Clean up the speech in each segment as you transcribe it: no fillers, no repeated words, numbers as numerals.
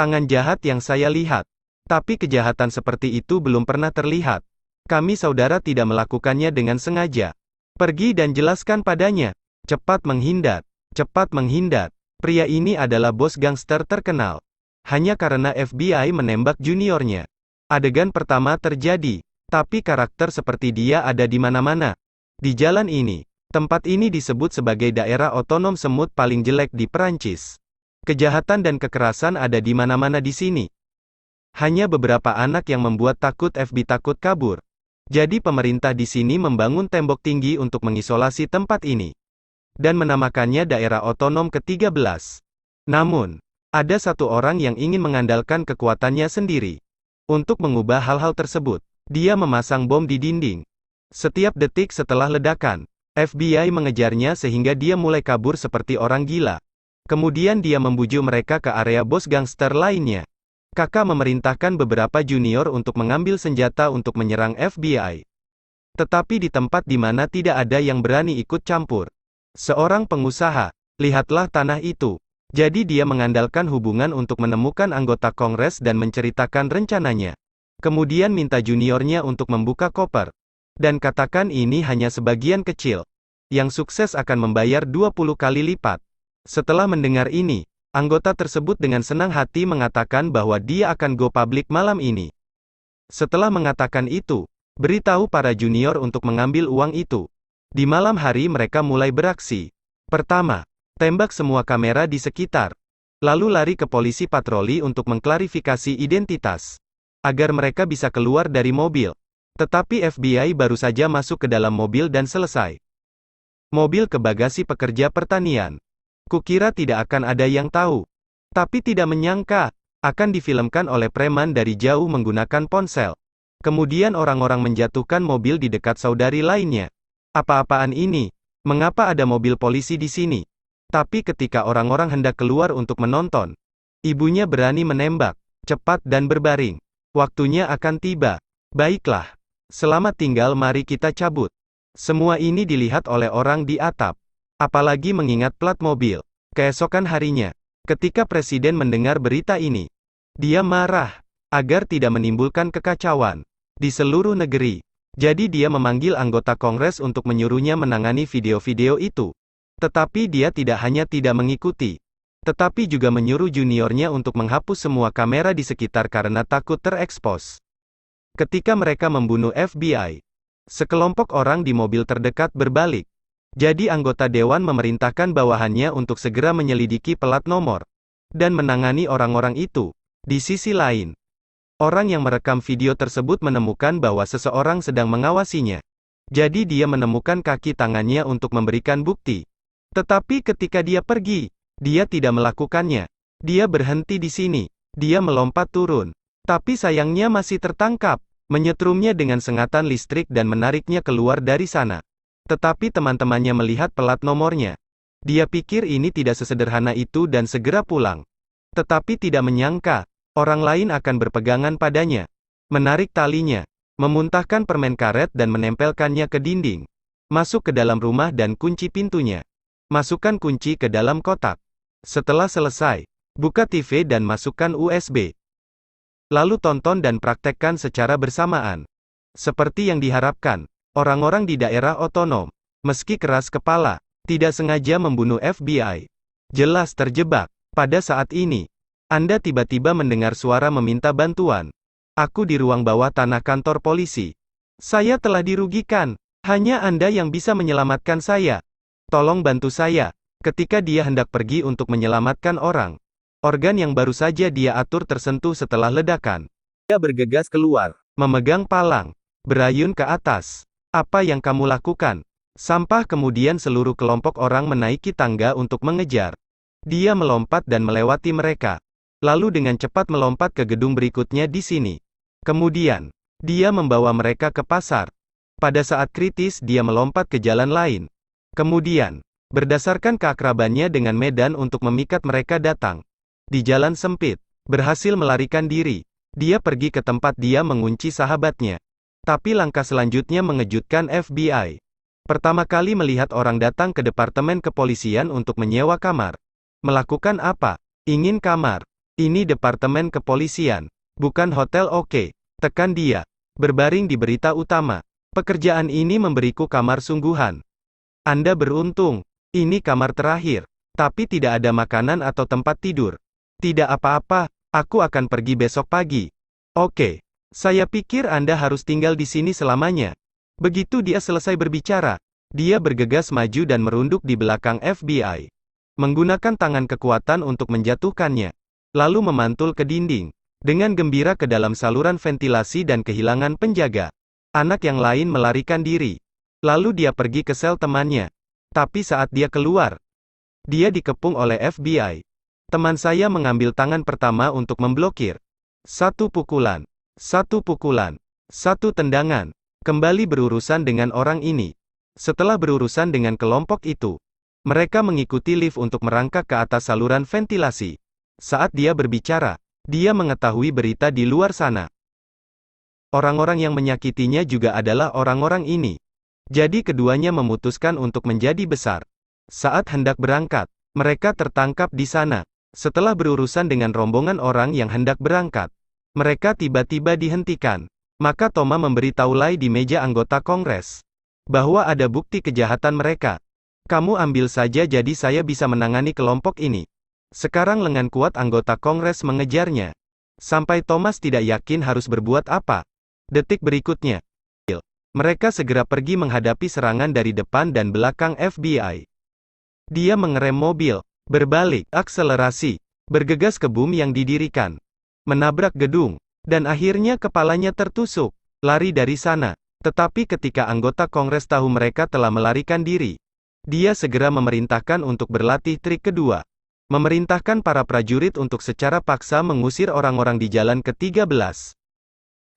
tangan jahat yang saya lihat. Tapi kejahatan seperti itu belum pernah terlihat. Kami saudara tidak melakukannya dengan sengaja. Pergi dan jelaskan padanya. Cepat menghindar. Cepat menghindar. Pria ini adalah bos gangster terkenal. Hanya karena FBI menembak juniornya. Adegan pertama terjadi. Tapi karakter seperti dia ada di mana-mana. Di jalan ini. Tempat ini disebut sebagai daerah otonom semut paling jelek di Perancis. Kejahatan dan kekerasan ada di mana-mana di sini. Hanya beberapa anak yang membuat takut FBI takut kabur. Jadi pemerintah di sini membangun tembok tinggi untuk mengisolasi tempat ini. Dan menamakannya daerah otonom ke-13. Namun, ada satu orang yang ingin mengandalkan kekuatannya sendiri. Untuk mengubah hal-hal tersebut, dia memasang bom di dinding. Setiap detik setelah ledakan, FBI mengejarnya sehingga dia mulai kabur seperti orang gila. Kemudian dia membujuk mereka ke area bos gangster lainnya. Kakak memerintahkan beberapa junior untuk mengambil senjata untuk menyerang FBI. Tetapi di tempat di mana tidak ada yang berani ikut campur. Seorang pengusaha, lihatlah tanah itu. Jadi dia mengandalkan hubungan untuk menemukan anggota Kongres dan menceritakan rencananya. Kemudian minta juniornya untuk membuka koper. Dan katakan ini hanya sebagian kecil. Yang sukses akan membayar 20 kali lipat. Setelah mendengar ini, anggota tersebut dengan senang hati mengatakan bahwa dia akan go public malam ini. Setelah mengatakan itu, beritahu para junior untuk mengambil uang itu. Di malam hari mereka mulai beraksi. Pertama, tembak semua kamera di sekitar. Lalu lari ke polisi patroli untuk mengklarifikasi identitas. Agar mereka bisa keluar dari mobil. Tetapi FBI baru saja masuk ke dalam mobil dan selesai. Mobil ke bagasi pekerja pertanian. Kukira tidak akan ada yang tahu. Tapi tidak menyangka, akan difilmkan oleh preman dari jauh menggunakan ponsel. Kemudian orang-orang menjatuhkan mobil di dekat saudari lainnya. Apa-apaan ini? Mengapa ada mobil polisi di sini? Tapi ketika orang-orang hendak keluar untuk menonton, ibunya berani menembak, cepat dan berbaring. Waktunya akan tiba. Baiklah. Selamat tinggal, mari kita cabut. Semua ini dilihat oleh orang di atap. Apalagi mengingat plat mobil. Keesokan harinya, ketika presiden mendengar berita ini, dia marah, agar tidak menimbulkan kekacauan di seluruh negeri. Jadi dia memanggil anggota Kongres untuk menyuruhnya menangani video-video itu. Tetapi dia tidak hanya tidak mengikuti, tetapi juga menyuruh juniornya untuk menghapus semua kamera di sekitar karena takut terekspos. Ketika mereka membunuh FBI, sekelompok orang di mobil terdekat berbalik. Jadi anggota dewan memerintahkan bawahannya untuk segera menyelidiki pelat nomor dan menangani orang-orang itu. Di sisi lain, orang yang merekam video tersebut menemukan bahwa seseorang sedang mengawasinya. Jadi dia menemukan kaki tangannya untuk memberikan bukti. Tetapi ketika dia pergi, dia tidak melakukannya. Dia berhenti di sini. Dia melompat turun. Tapi sayangnya masih tertangkap, menyetrumnya dengan sengatan listrik dan menariknya keluar dari sana. Tetapi teman-temannya melihat pelat nomornya. Dia pikir ini tidak sesederhana itu dan segera pulang. Tetapi tidak menyangka, orang lain akan berpegangan padanya. Menarik talinya, memuntahkan permen karet dan menempelkannya ke dinding. Masuk ke dalam rumah dan kunci pintunya. Masukkan kunci ke dalam kotak. Setelah selesai, buka TV dan masukkan USB. Lalu tonton dan praktekkan secara bersamaan. Seperti yang diharapkan. Orang-orang di daerah otonom, meski keras kepala, tidak sengaja membunuh FBI. Jelas terjebak. Pada saat ini, Anda tiba-tiba mendengar suara meminta bantuan. Aku di ruang bawah tanah kantor polisi. Saya telah dirugikan. Hanya Anda yang bisa menyelamatkan saya. Tolong bantu saya. Ketika dia hendak pergi untuk menyelamatkan orang, organ yang baru saja dia atur tersentuh setelah ledakan. Dia bergegas keluar, memegang palang, berayun ke atas. Apa yang kamu lakukan? Sampah. Kemudian seluruh kelompok orang menaiki tangga untuk mengejar. Dia melompat dan melewati mereka. Lalu dengan cepat melompat ke gedung berikutnya di sini. Kemudian, dia membawa mereka ke pasar. Pada saat kritis dia melompat ke jalan lain. Kemudian, berdasarkan keakrabannya dengan Medan untuk memikat mereka datang. Di jalan sempit, berhasil melarikan diri. Dia pergi ke tempat dia mengunci sahabatnya. Tapi langkah selanjutnya mengejutkan FBI. Pertama kali melihat orang datang ke departemen kepolisian untuk menyewa kamar. Melakukan apa? Ingin kamar. Ini departemen kepolisian, bukan hotel. Oke, tekan dia. Berbaring di berita utama. Pekerjaan ini memberiku kamar sungguhan. Anda beruntung. Ini kamar terakhir. Tapi tidak ada makanan atau tempat tidur. Tidak apa-apa, aku akan pergi besok pagi. Oke. Saya pikir Anda harus tinggal di sini selamanya. Begitu dia selesai berbicara, dia bergegas maju dan merunduk di belakang FBI. Menggunakan tangan kekuatan untuk menjatuhkannya. Lalu memantul ke dinding. Dengan gembira ke dalam saluran ventilasi dan kehilangan penjaga. Anak yang lain melarikan diri. Lalu dia pergi ke sel temannya. Tapi saat dia keluar, dia dikepung oleh FBI. Teman saya mengambil tangan pertama untuk memblokir. Satu pukulan. Satu pukulan. Satu tendangan. Kembali berurusan dengan orang ini. Setelah berurusan dengan kelompok itu, mereka mengikuti lift untuk merangkak ke atas saluran ventilasi. Saat dia berbicara, dia mengetahui berita di luar sana. Orang-orang yang menyakitinya juga adalah orang-orang ini. Jadi keduanya memutuskan untuk menjadi besar. Saat hendak berangkat, mereka tertangkap di sana. Setelah berurusan dengan rombongan orang yang hendak berangkat, mereka tiba-tiba dihentikan. Maka Thomas memberitahu Lai di meja anggota Kongres bahwa ada bukti kejahatan mereka. Kamu ambil saja, jadi saya bisa menangani kelompok ini. Sekarang lengan kuat anggota Kongres mengejarnya. Sampai Thomas tidak yakin harus berbuat apa. Detik berikutnya, mereka segera pergi menghadapi serangan dari depan dan belakang FBI. Dia mengerem mobil, berbalik, akselerasi, bergegas ke bom yang didirikan, menabrak gedung, dan akhirnya kepalanya tertusuk, lari dari sana. Tetapi ketika anggota Kongres tahu mereka telah melarikan diri, dia segera memerintahkan untuk berlatih trik kedua. Memerintahkan para prajurit untuk secara paksa mengusir orang-orang di jalan ke-13.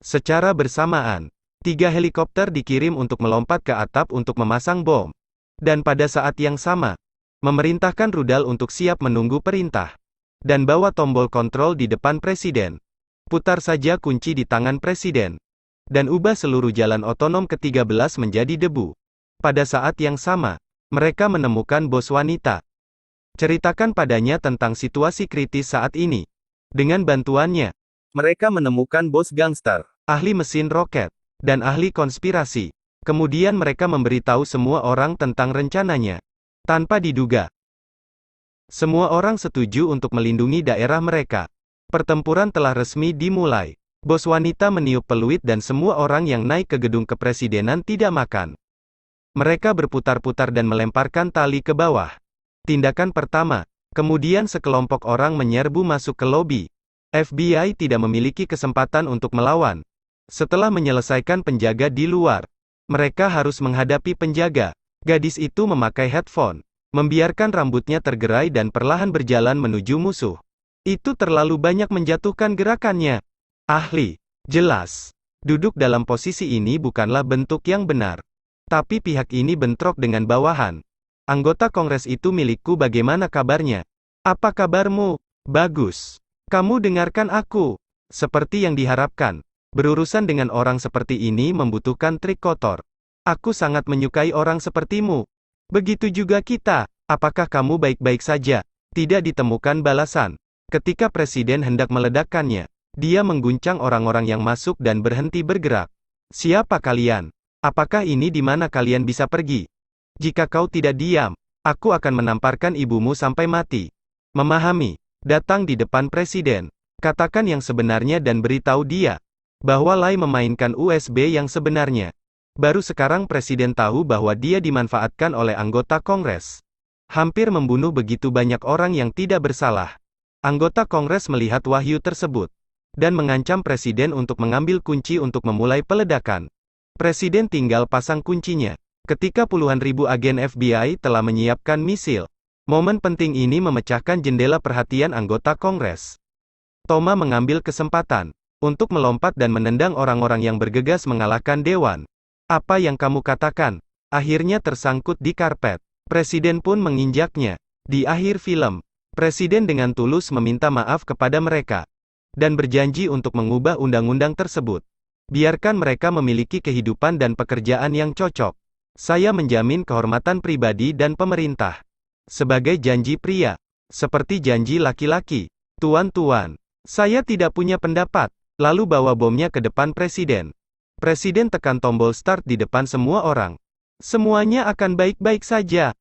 Secara bersamaan, 3 helikopter dikirim untuk melompat ke atap untuk memasang bom. Dan pada saat yang sama, memerintahkan rudal untuk siap menunggu perintah. Dan bawa tombol kontrol di depan presiden. Putar saja kunci di tangan presiden. Dan ubah seluruh jalan otonom ke-13 menjadi debu. Pada saat yang sama, mereka menemukan bos wanita. Ceritakan padanya tentang situasi kritis saat ini. Dengan bantuannya, mereka menemukan bos gangster, ahli mesin roket, dan ahli konspirasi. Kemudian mereka memberitahu semua orang tentang rencananya. Tanpa diduga, semua orang setuju untuk melindungi daerah mereka. Pertempuran telah resmi dimulai. Bos wanita meniup peluit dan semua orang yang naik ke gedung kepresidenan tidak makan. Mereka berputar-putar dan melemparkan tali ke bawah. Tindakan pertama. Kemudian sekelompok orang menyerbu masuk ke lobi. FBI tidak memiliki kesempatan untuk melawan. Setelah menyelesaikan penjaga di luar, mereka harus menghadapi penjaga. Gadis itu memakai headphone, membiarkan rambutnya tergerai dan perlahan berjalan menuju musuh. Itu terlalu banyak menjatuhkan gerakannya. Ahli, jelas. Duduk dalam posisi ini bukanlah bentuk yang benar. Tapi pihak ini bentrok dengan bawahan. Anggota Kongres itu milikku, bagaimana kabarnya? Apa kabarmu? Bagus. Kamu dengarkan aku. Seperti yang diharapkan. Berurusan dengan orang seperti ini membutuhkan trik kotor. Aku sangat menyukai orang sepertimu. Begitu juga kita. Apakah kamu baik-baik saja? Tidak ditemukan balasan. Ketika presiden hendak meledakkannya, dia mengguncang orang-orang yang masuk dan berhenti bergerak. Siapa kalian? Apakah ini di mana kalian bisa pergi? Jika kau tidak diam, aku akan menamparkan ibumu sampai mati. Memahami? Datang di depan presiden. Katakan yang sebenarnya dan beritahu dia bahwa Lai memainkan USB yang sebenarnya. Baru sekarang presiden tahu bahwa dia dimanfaatkan oleh anggota Kongres. Hampir membunuh begitu banyak orang yang tidak bersalah. Anggota Kongres melihat wahyu tersebut dan mengancam presiden untuk mengambil kunci untuk memulai peledakan. Presiden tinggal pasang kuncinya. Ketika puluhan ribu agen FBI telah menyiapkan misil, momen penting ini memecahkan jendela perhatian anggota Kongres. Thomas mengambil kesempatan untuk melompat dan menendang orang-orang yang bergegas mengalahkan dewan. Apa yang kamu katakan? Akhirnya tersangkut di karpet. Presiden pun menginjaknya. Di akhir film, presiden dengan tulus meminta maaf kepada mereka dan berjanji untuk mengubah undang-undang tersebut. Biarkan mereka memiliki kehidupan dan pekerjaan yang cocok. Saya menjamin kehormatan pribadi dan pemerintah. Sebagai janji pria. Seperti janji laki-laki. Tuan-tuan, saya tidak punya pendapat. Lalu bawa bomnya ke depan presiden. Presiden tekan tombol start di depan semua orang. Semuanya akan baik-baik saja.